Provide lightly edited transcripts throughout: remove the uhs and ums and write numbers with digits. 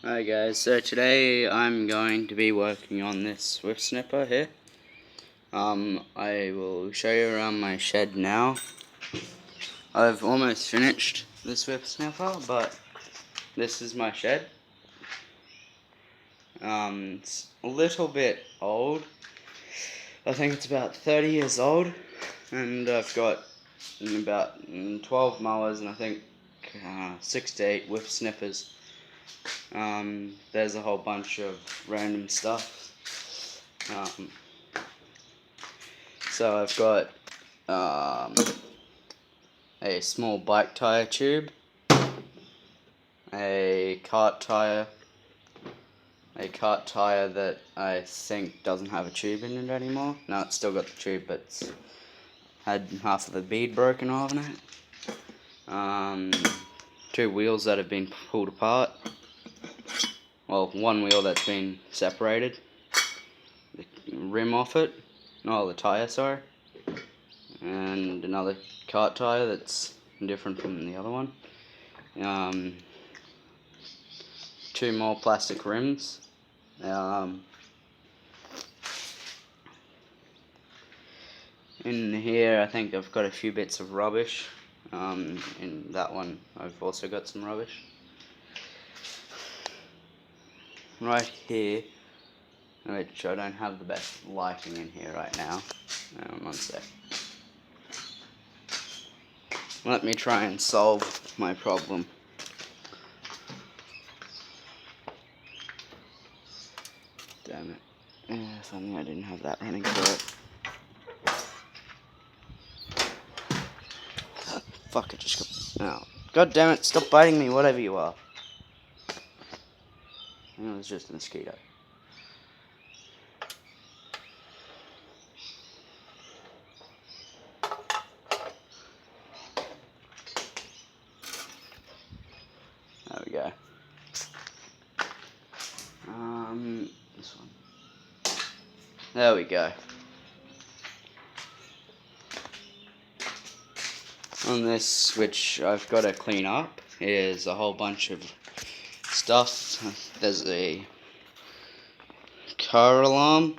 Hi guys, so today I'm going to be working on this whip snipper here. I will show you around my shed now. I've almost finished this whip snipper, but this is my shed. It's a little bit old. I think it's about 30 years old, and I've got about 12 mowers and I think 6 to 8 whip snippers. There's a whole bunch of random stuff. So I've got a small bike tire tube, a cart tire that I think doesn't have a tube in it anymore. No, it's still got the tube, but it's had half of the bead broken off in it. 2 wheels that have been pulled apart. Well, 1 wheel that's been separated. The rim off it. No, the tire, sorry. And another cart tire that's different from the other one. 2 more plastic rims. In here I think I've got a few bits of rubbish. In that one I've also got some rubbish. Right here, which I don't have the best lighting in here right now. One sec. Let me try and solve my problem. Damn it. Yeah, if only I didn't have that running through it. Fuck, it just got... Oh. God damn it, stop biting me, whatever you are. I think it was just a mosquito. There we go. This one. There we go. On this, which I've got to clean up, is a whole bunch of stuff. There's a car alarm,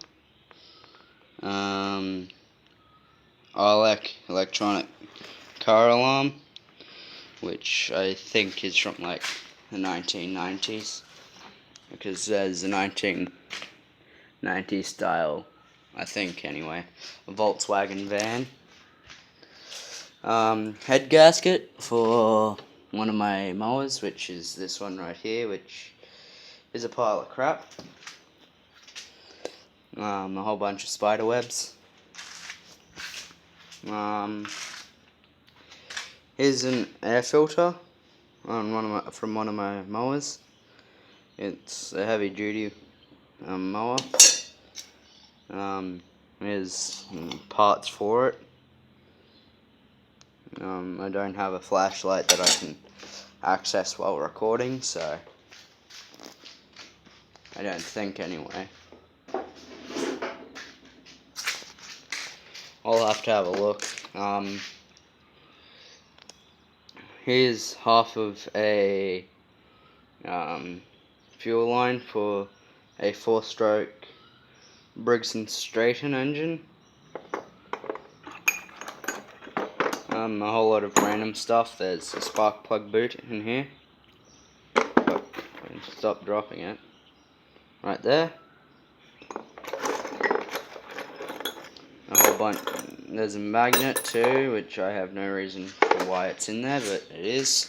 electronic car alarm, which I think is from like the 1990s, because there's a 1990s style, I think anyway, a Volkswagen van. Head gasket for one of my mowers, which is this one right here, which is a pile of crap. A whole bunch of spider webs. Here's an air filter on from one of my mowers. It's a heavy duty mower. Here's parts for it. I don't have a flashlight that I can access while recording, so I don't think anyway. I'll have to have a look. Here's half of a fuel line for a 4-stroke Briggs & Stratton engine. A whole lot of random stuff. There's a spark plug boot in here. Stop dropping it. Right there. A whole bunch. There's a magnet too, which I have no reason for why it's in there, but it is.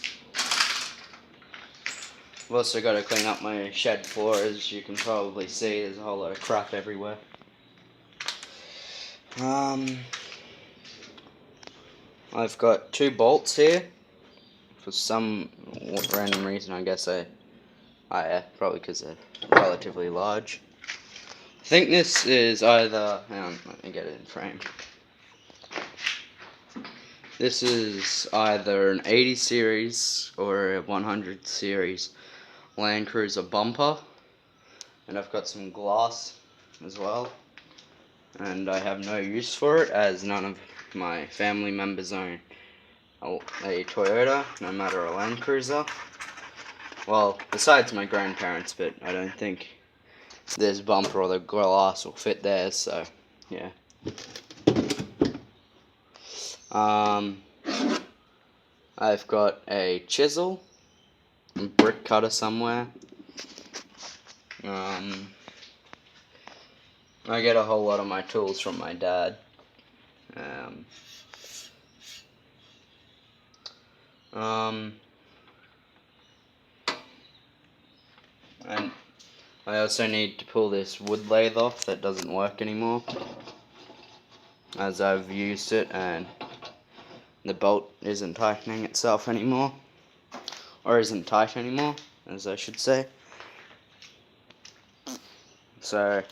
I've also got to clean up my shed floor, as you can probably see. There's a whole lot of crap everywhere. I've got 2 bolts here. For some random reason, I guess probably because they're relatively large. I think this is either, hang on, let me get it in frame. This is either an 80 series or a 100 series Land Cruiser bumper. And I've got some glass as well. And I have no use for it, as none of my family members own a Toyota, no matter a Land Cruiser. Well, besides my grandparents, but I don't think this bumper or the glass will fit there, so yeah. I've got a chisel, a brick cutter somewhere. I get a whole lot of my tools from my dad. And I also need to pull this wood lathe off that doesn't work anymore, as I've used it and the bolt isn't tightening itself anymore, or isn't tight anymore, as I should say. So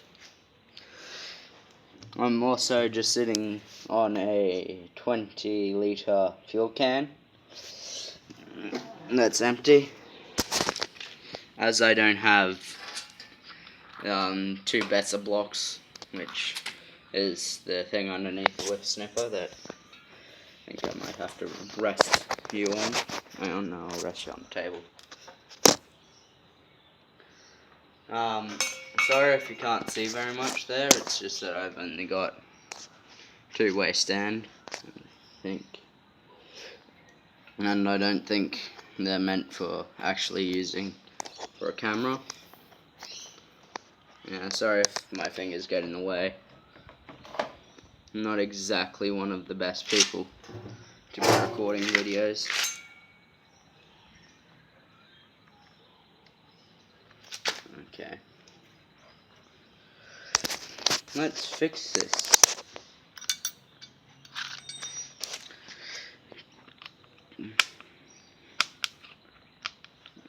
I'm also just sitting on a 20-litre fuel can that's empty, as I don't have 2 better blocks, which is the thing underneath the whip snipper that I think I might have to rest you on. I don't know, I'll rest you on the table. Sorry if you can't see very much there, it's just that I've only got 2-way stand, I think. And I don't think they're meant for actually using for a camera. Yeah, sorry if my fingers get in the way. I'm not exactly one of the best people to be recording videos. Okay. Let's fix this.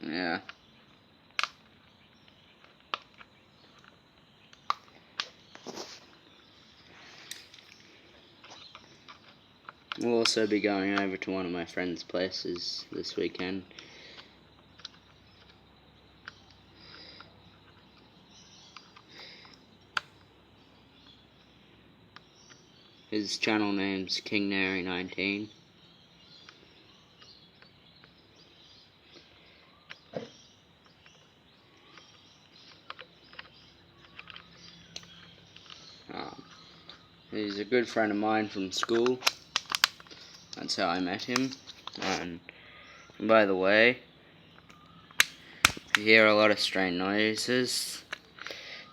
Yeah. We'll also be going over to one of my friend's places this weekend. His channel name's KingNary19. He's a good friend of mine from school. That's how I met him. And by the way, if you hear a lot of strange noises,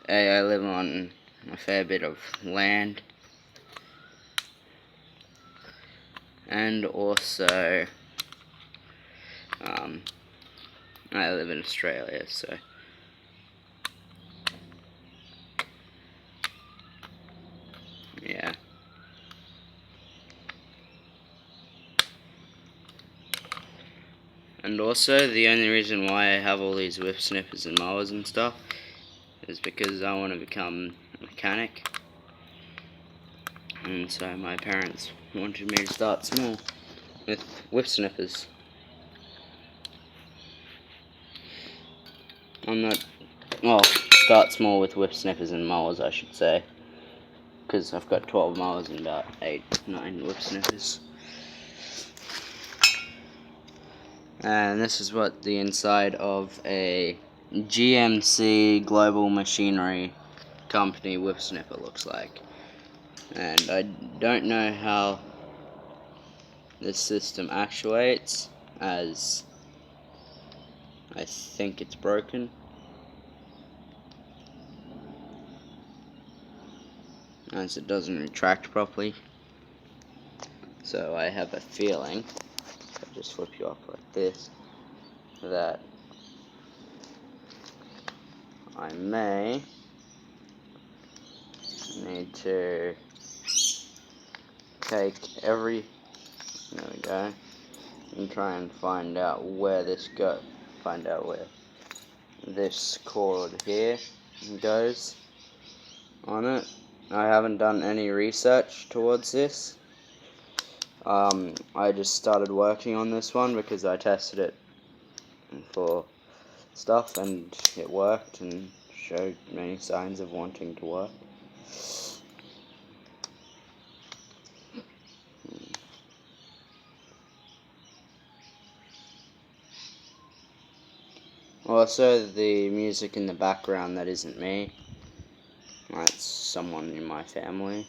I live on a fair bit of land. And also, I live in Australia, so yeah. And also, the only reason why I have all these whip snippers and mowers and stuff is because I want to become a mechanic. And so my parents wanted me to start small with whip snippers. Start small with whip snippers and mowers, I should say. Because I've got 12 mowers and about 8, 9 whip snippers. And this is what the inside of a GMC Global Machinery Company whip snipper looks like. And I don't know how this system actuates, as I think it's broken. As it doesn't retract properly. So I have a feeling, if I just flip you off like this, that I may need to take there we go, and try and find out where this cord here goes on it. I haven't done any research towards this. I just started working on this one because I tested it for stuff and it worked and showed many signs of wanting to work. Also, the music in the background, that isn't me. That's someone in my family.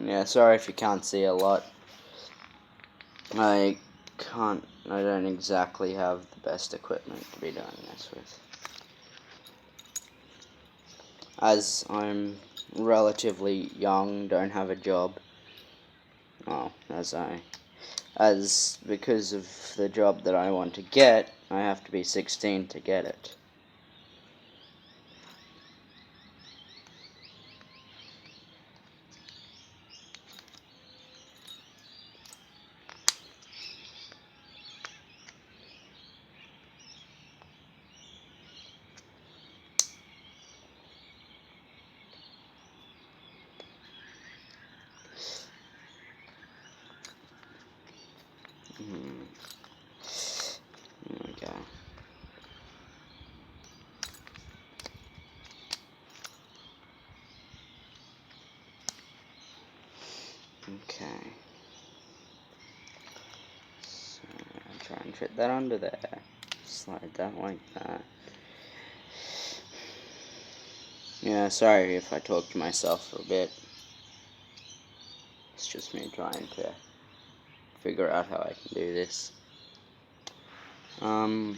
Yeah, sorry if you can't see a lot. I don't exactly have the best equipment to be doing this with. As I'm relatively young, don't have a job. Oh, as because of the job that I want to get, I have to be 16 to get it. There we go. Okay. So I'll try and fit that under there. Slide that like that. Yeah, sorry if I talk to myself for a bit. It's just me trying to figure out how I can do this. I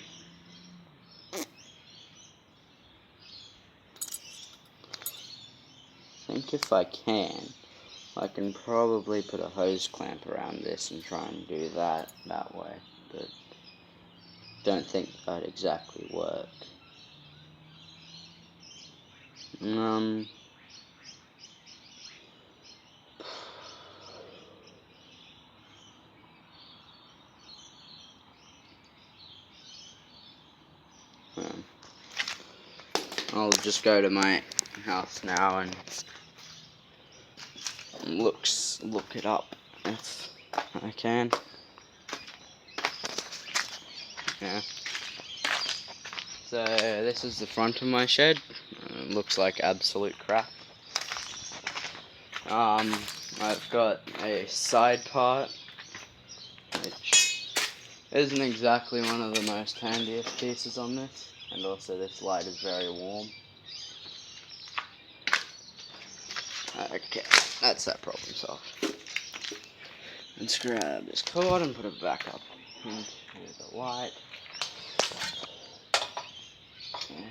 think if I can probably put a hose clamp around this and try and do that way, but don't think that'd exactly work. I'll just go to my house now and look it up if I can. Yeah. So this is the front of my shed. Looks like absolute crap. I've got a side part, which isn't exactly one of the most handiest pieces on this, and also this light is very warm. Okay, that's that problem solved. Let's grab this cord and put it back up into the light. Yeah.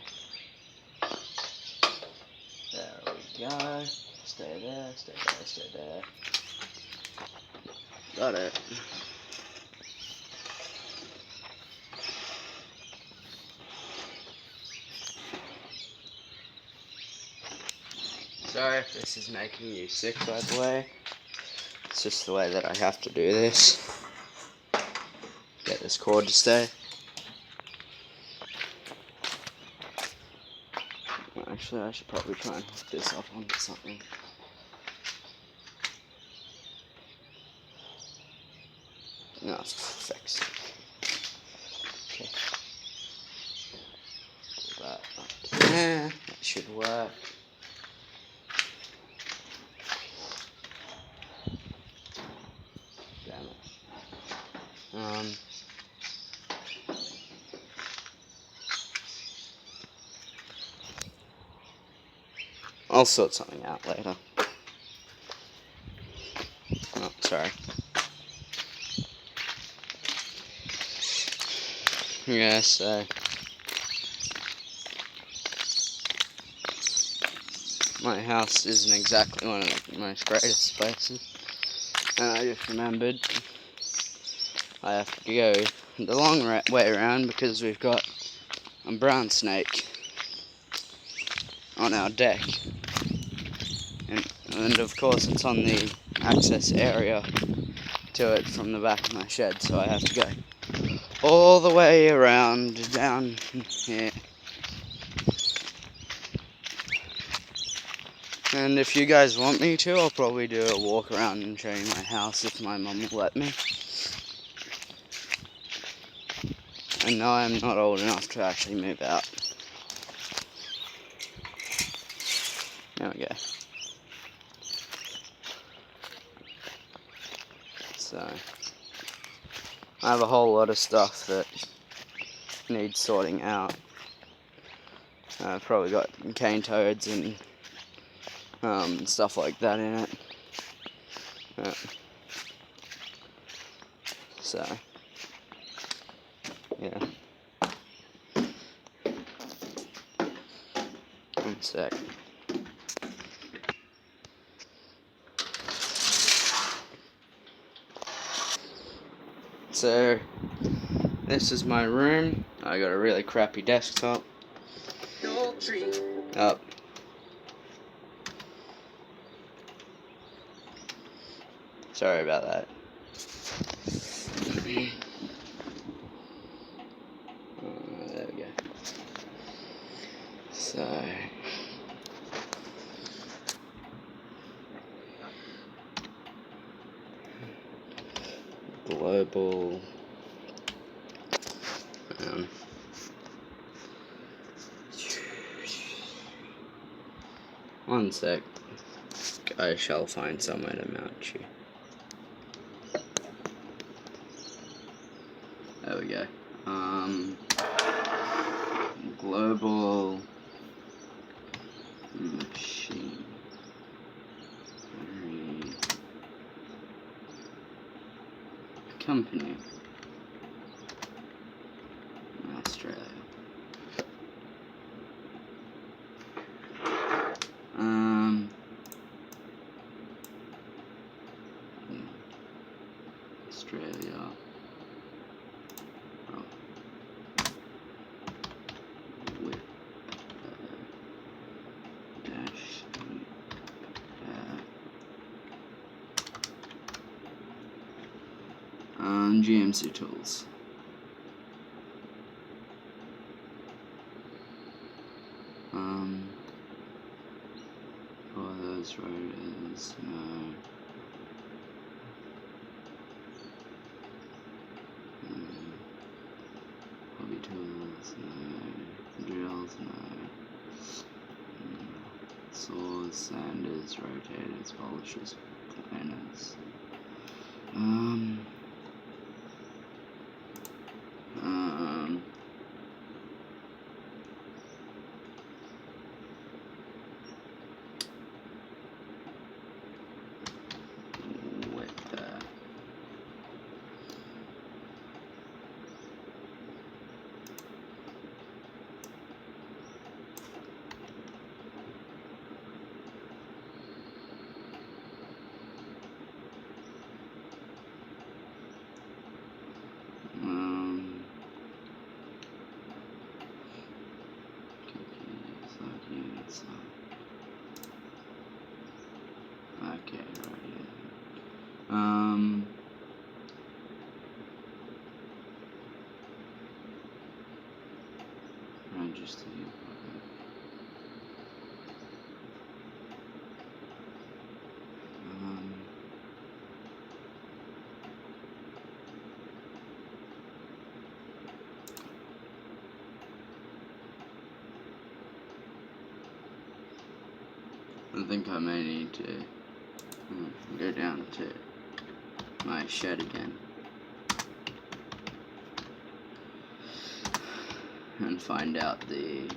There we go. Stay there, stay there, stay there. Got it. Sorry if this is making you sick, by the way. It's just the way that I have to do this. Get this cord to stay. Actually, I should probably try and hook this up onto something. No, it's fixed. Okay. Pull that up to there. That should work. Damn it. I'll sort something out later. Oh, sorry. Yeah, so my house isn't exactly one of the most greatest places, and I just remembered I have to go the long way around because we've got a brown snake on our deck, and of course it's on the access area to it from the back of my shed, so I have to go all the way around down here. And if you guys want me to, I'll probably do a walk around and show you my house if my mum will let me. And no, I'm not old enough to actually move out. There we go. So, I have a whole lot of stuff that needs sorting out. I've probably got cane toads and stuff like that in it. So, yeah. One sec. So, this is my room. I got a really crappy desktop. Up. Sorry about that. There we go. So, global. One sec. I shall find somewhere to mount you. There we go. Global machine. Company. Australia. Australia. Oh. Whip. Dash. GMC tools. For those rotors, no. Hobby tools, no. Drills, no. Saws, sanders, rotators, polishers, planers. Okay, right here. Register. I think I may need to go down to my shed again and find out the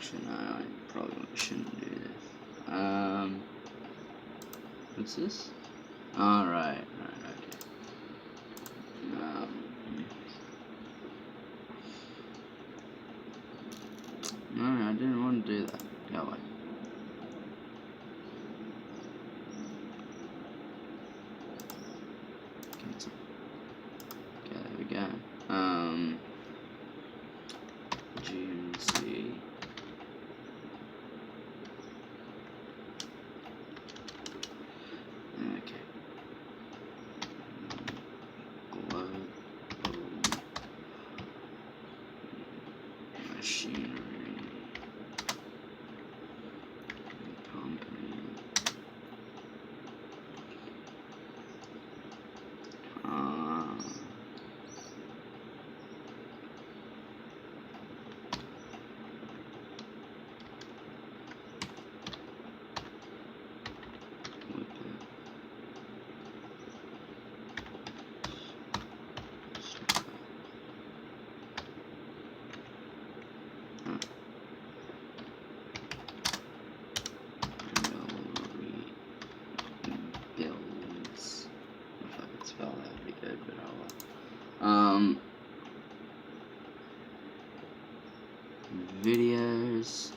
Actually, no, I probably shouldn't do this. What's this? Alright, okay. No, I didn't want to do that. Go away. Cancel. Okay, there we go. GNC. Okay. Global machinery company. Builds. If I could spell that would be good, but oh well. Videos.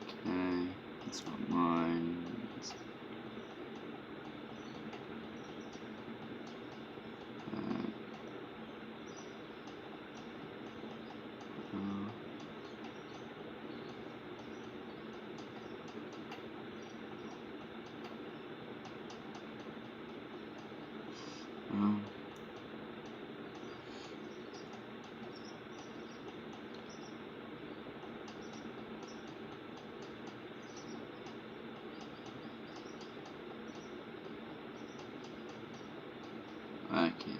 Okay, that's not mine. Okay.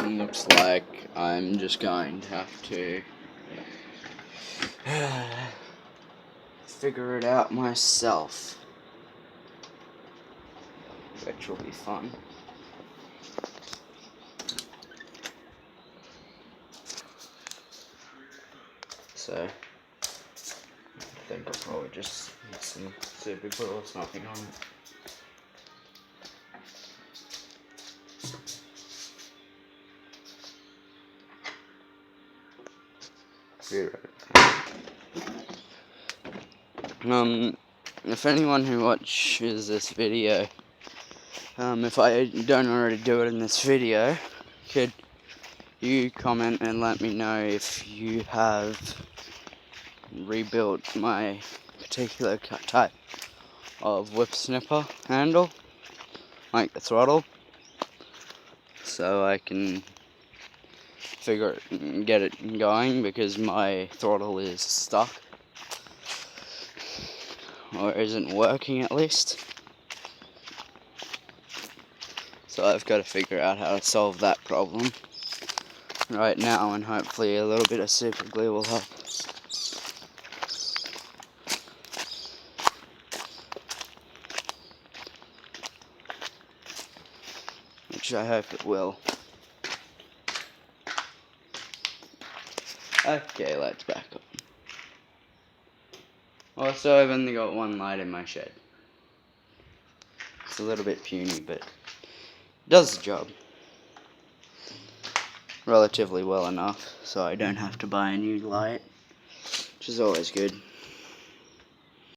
Looks like I'm just going to have to figure it out myself, which will be fun. So, I think I'll probably just need some super glue or something on it. If anyone who watches this video, if I don't already do it in this video, could you comment and let me know if you have rebuilt my particular type of whip snipper handle, like the throttle, so I can figure it and get it going, because my throttle is stuck, or isn't working at least. So I've got to figure out how to solve that problem right now, and hopefully a little bit of super glue will help. Which I hope it will. Okay, let's back up. Also, I've only got one light in my shed. It's a little bit puny, but it does the job relatively well enough, so I don't have to buy a new light, which is always good.